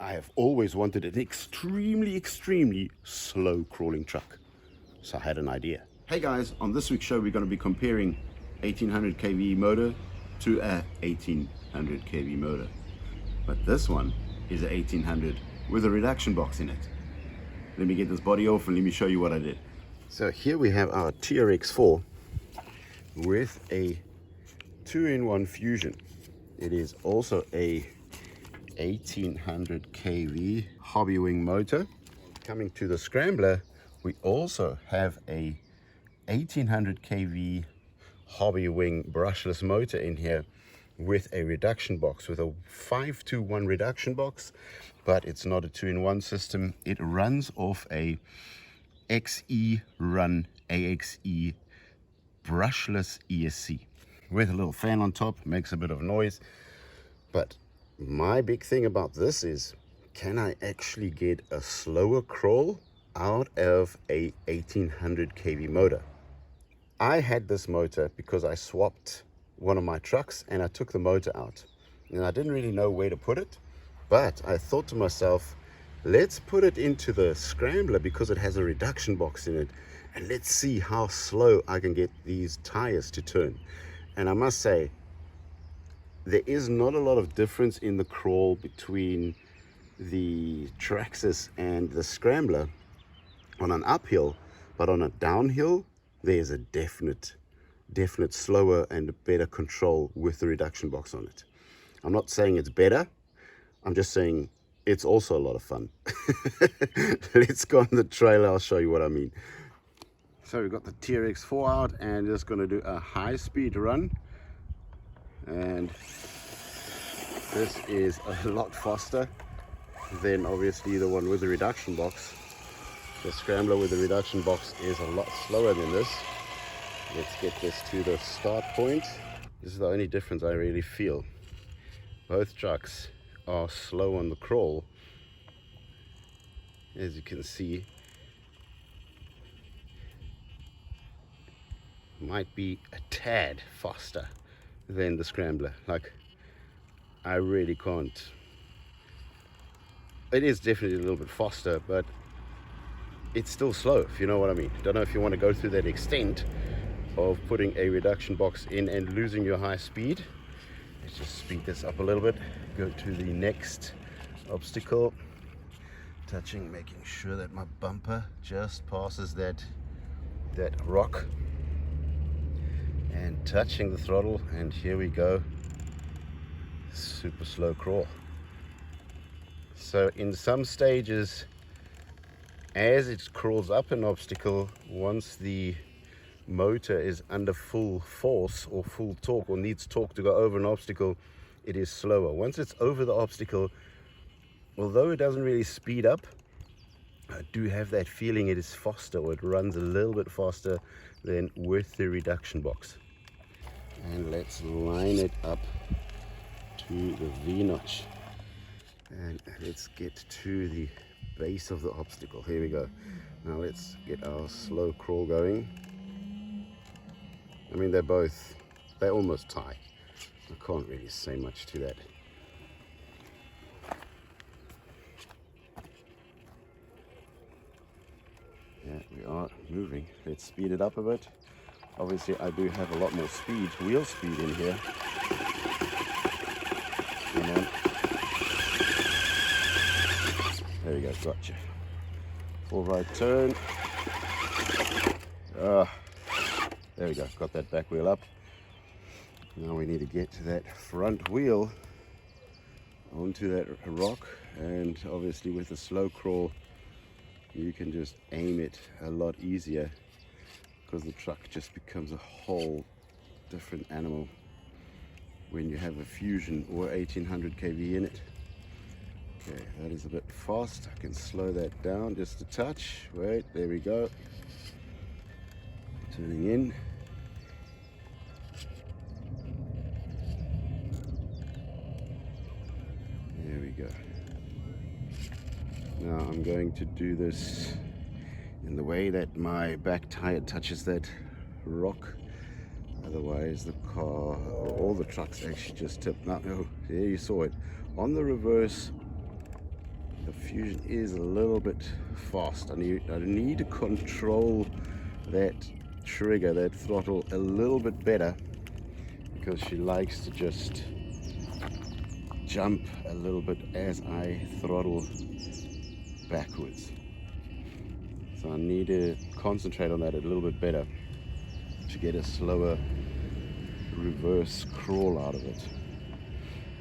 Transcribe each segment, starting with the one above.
I have always wanted an extremely slow crawling truck. So I had an idea. Hey guys, on this week's show we're going to be comparing 1800 kV motor to a 1800 kV motor. But this one is a 1800 with a reduction box in it. Let me get this body off and let me show you what I did. So here we have our TRX4 with a 2-in-1 fusion. It is also a 1800 kV Hobbywing motor. Coming to the scrambler, we also have a 1800 kV Hobbywing brushless motor in here with a reduction box, with a 5-to-1 reduction box, but it's not a 2-in-1 system. It runs off a XE Run AXE brushless ESC with a little fan on top. Makes a bit of noise, but my big thing about this is, can I actually get a slower crawl out of a 1800 kV motor? I had this motor because I swapped one of my trucks and I took the motor out and I didn't really know where to put it, but I thought to myself, let's put it into the scrambler because it has a reduction box in it, and let's see how slow I can get these tires to turn. And I must say, there is not a lot of difference in the crawl between the Traxxas and the scrambler on an uphill, but on a downhill there's a definite slower and better control with the reduction box on it. I'm not saying it's better, I'm just saying it's also a lot of fun. Let's go on the trailer, I'll show you what I mean. So we've got the TRX4 out and just going to do a high-speed run, and this is a lot faster than obviously the one with the reduction box. The scrambler with the reduction box is a lot slower than this. Let's get this to the start point. This is the only difference I really feel. Both trucks are slow on the crawl. As you can see, might be a tad faster than the scrambler. Like, I really can't. It is definitely a little bit faster, but it's still slow, if you know what I mean. Don't know if you want to go through that extent of putting a reduction box in and losing your high speed. Let's just speed this up a little bit. Go to the next obstacle. Touching, making sure that my bumper just passes that rock. And touching the throttle, and here we go. Super slow crawl. So in some stages, as it crawls up an obstacle, once the motor is under full force or full torque, or needs torque to go over an obstacle, it is slower. Once it's over the obstacle, although it doesn't really speed up, I do have that feeling it is faster, or it runs a little bit faster than with the reduction box. And let's line it up to the V-notch, and let's get to the base of the obstacle. Here we go. Now let's get our slow crawl going. I mean, they almost tie. I can't really say much to that. Yeah, we are moving. Let's speed it up a bit. Obviously, I do have a lot more speed, wheel speed in here. Come on. There we go, gotcha. Full right turn. There we go, got that back wheel up. Now we need to get to that front wheel onto that rock, and obviously with a slow crawl, you can just aim it a lot easier, because the truck just becomes a whole different animal when you have a fusion or 1800 kV in it. Okay, that is a bit fast. I can slow that down just a touch. Wait, there we go. Turning in. There we go. Now I'm going to do this in the way that my back tire touches that rock. Otherwise the car, or all the trucks, actually just tip. Now, oh, there you saw it. On the reverse, the fusion is a little bit fast. I need to control that trigger, that throttle a little bit better, because she likes to just jump a little bit as I throttle backwards. So I need to concentrate on that a little bit better to get a slower reverse crawl out of it.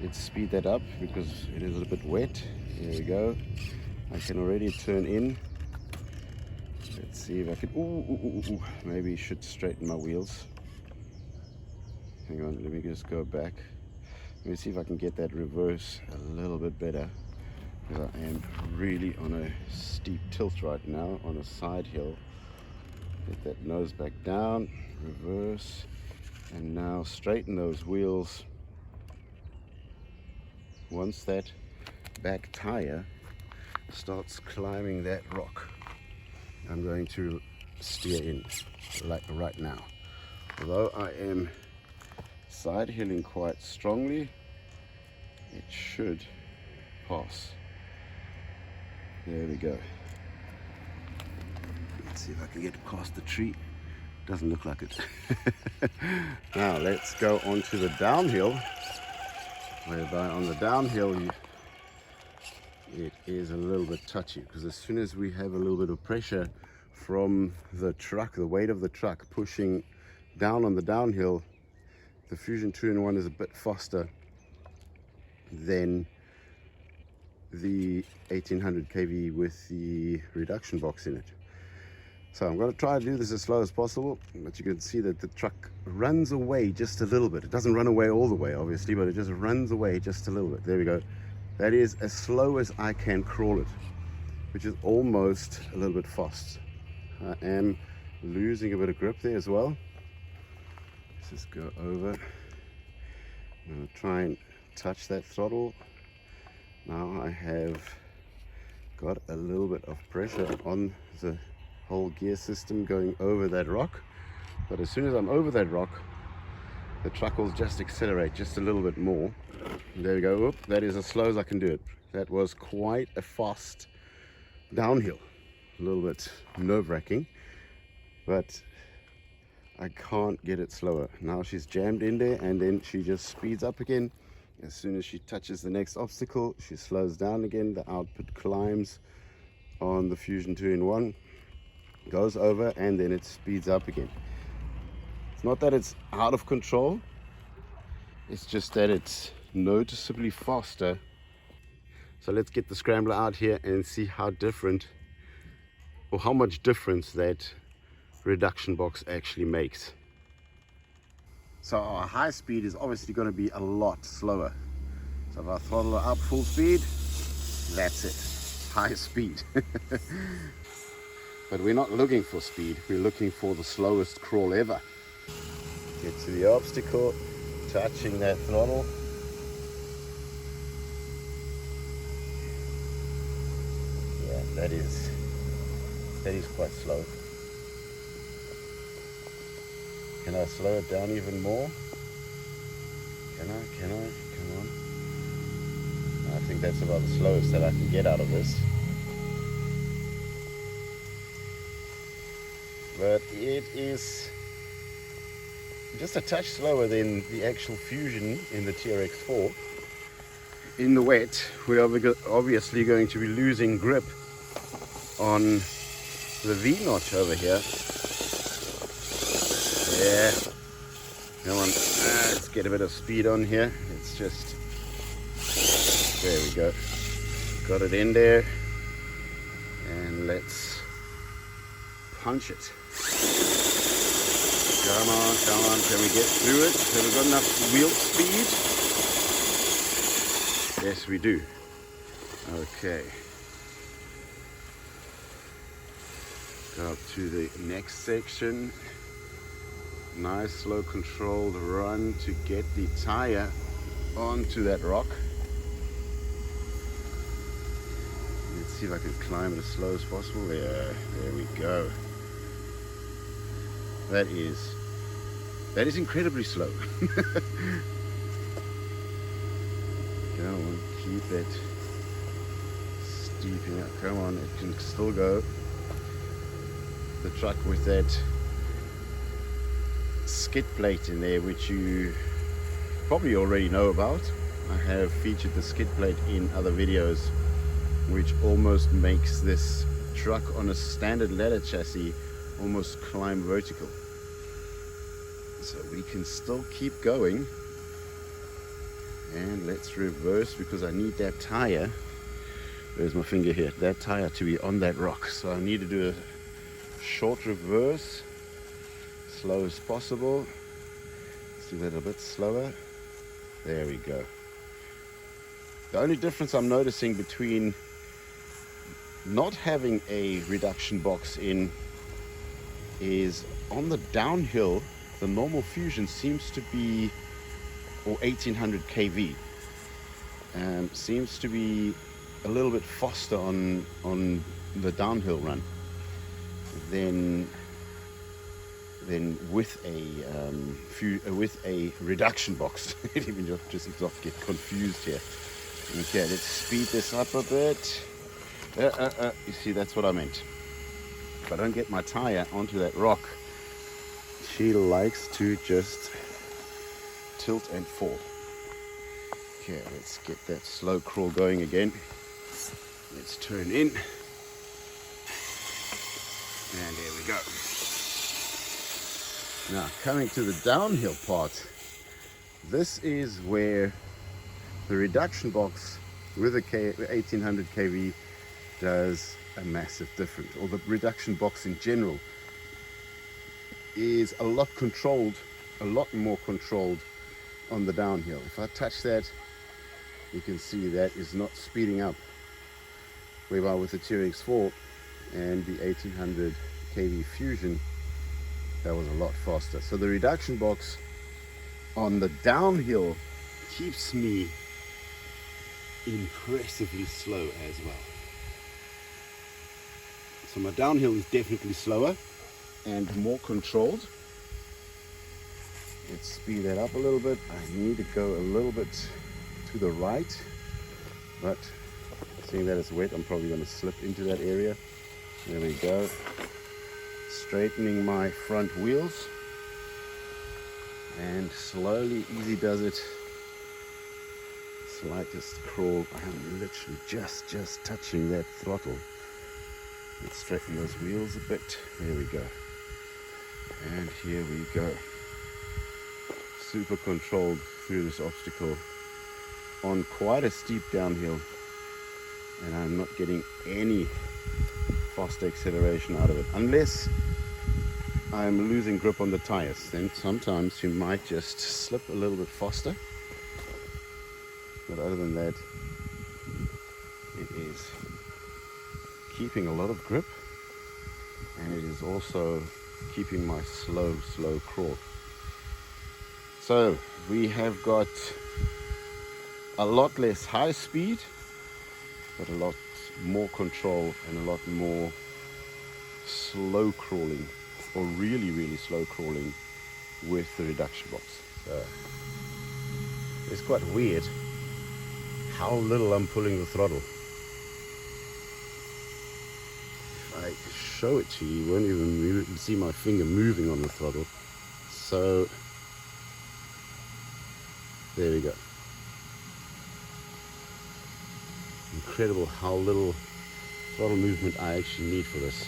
Let's speed that up because it is a bit wet. There we go. I can already turn in. Let's see if I can. Maybe I should straighten my wheels. Hang on, let me just go back. Let me see if I can get that reverse a little bit better, because I am really on a steep tilt right now on a side hill. Get that nose back down, reverse, and now straighten those wheels. Once that back tire starts climbing that rock, I'm going to steer in, like right now. Although I am side hilling quite strongly, it should pass. There we go. Let's see if I can get past the tree. Doesn't look like it. Now let's go onto the downhill, whereby on the downhill it is a little bit touchy, because as soon as we have a little bit of pressure from the truck, the weight of the truck pushing down on the downhill, the Fusion 2-in-1 is a bit faster than the 1800 kV with the reduction box in it. So I'm going to try to do this as slow as possible, but you can see that the truck runs away just a little bit. It doesn't run away all the way, obviously, but it just runs away just a little bit. There we go. That is as slow as I can crawl it, which is almost a little bit fast. I am losing a bit of grip there as well. Let's just go over. I'm going to try and touch that throttle. Now I have got a little bit of pressure on the whole gear system going over that rock, but as soon as I'm over that rock, the truck will just accelerate just a little bit more. And there we go. Oop, that is as slow as I can do it. That was quite a fast downhill, a little bit nerve-wracking, but I can't get it slower. Now she's jammed in there, and then she just speeds up again. As soon as she touches the next obstacle, she slows down again. The output climbs on the Fusion 2-in-1, goes over, and then it speeds up again. It's not that it's out of control, it's just that it's noticeably faster. So let's get the scrambler out here and see how different, or how much difference that reduction box actually makes. So our high speed is obviously going to be a lot slower. So if I throttle her up full speed, that's it, high speed. But we're not looking for speed, we're looking for the slowest crawl ever. Get to the obstacle, touching that throttle. Yeah, that is quite slow. Can I slow it down even more? Can I? Come on. I think that's about the slowest that I can get out of this. But it is just a touch slower than the actual Fusion in the TRX4. In the wet, we're obviously going to be losing grip on the V-notch over here. Yeah, come on, let's get a bit of speed on here. It's just, there we go. Got it in there, and let's punch it. Come on, can we get through it? Have we got enough wheel speed? Yes, we do. Okay. Go up to the next section. Nice slow controlled run to get the tire onto that rock. Let's see if I can climb it as slow as possible. There we go. That is incredibly slow. Go on, keep it steep here. Come on, it can still go. The truck with that skid plate in there, which you probably already know about. I have featured the skid plate in other videos, which almost makes this truck on a standard ladder chassis almost climb vertical. So we can still keep going, and let's reverse because I need that tire. Where's my finger here? That tire to be on that rock. So I need to do a short reverse, slow as possible. Let's do that a bit slower. There we go. The only difference I'm noticing between not having a reduction box in is on the downhill, the normal Fusion seems to be, or 1800 kV, seems to be a little bit faster on the downhill run than with a reduction box. Even just get confused here. Okay, let's speed this up a bit. You see, that's what I meant. If I don't get my tire onto that rock, she likes to just tilt and fall. Okay, let's get that slow crawl going again. Let's turn in. And there we go. Now, coming to the downhill part, this is where the reduction box with a 1800 kV does a massive difference, or the reduction box in general is a lot more controlled on the downhill. If I touch that, you can see that is not speeding up, whereby with the TRX4 and the 1800 kV Fusion, that was a lot faster. So the reduction box on the downhill keeps me impressively slow as well. So my downhill is definitely slower and more controlled. Let's speed that up a little bit. I need to go a little bit to the right, but seeing that it's wet, I'm probably going to slip into that area. There we go. Straightening my front wheels, and slowly, easy does it. Slightest crawl. I'm literally just touching that throttle. Let's straighten those wheels a bit. There we go. And here we go. Super controlled through this obstacle on quite a steep downhill, and I'm not getting any faster acceleration out of it, unless I'm losing grip on the tires. Then sometimes you might just slip a little bit faster, but other than that, it is keeping a lot of grip, and it is also keeping my slow crawl. So we have got a lot less high speed, but a lot more control and a lot more slow crawling, or really slow crawling with the reduction box. So it's quite weird how little I'm pulling the throttle. If I show it to you, you won't even see my finger moving on the throttle. So there we go. Incredible how little throttle movement I actually need for this.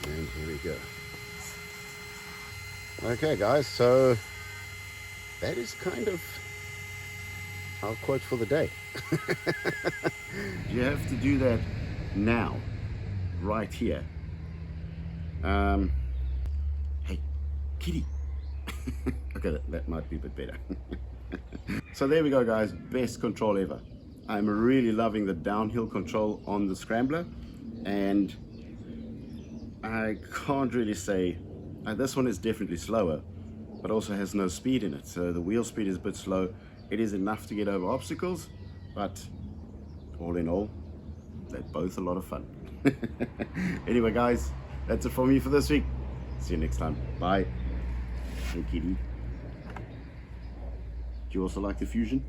And here we go. Okay guys, so that is kind of our quote for the day. You have to do that now, right here. Hey, kitty. Okay, that might be a bit better. So there we go guys, best control ever. I'm really loving the downhill control on the Scrambler, and I can't really say, this one is definitely slower, but also has no speed in it, so the wheel speed is a bit slow. It is enough to get over obstacles, but all in all, they're both a lot of fun. Anyway guys, that's it for me for this week. See you next time. Bye. Hey kitty. Do you also like the Fusion?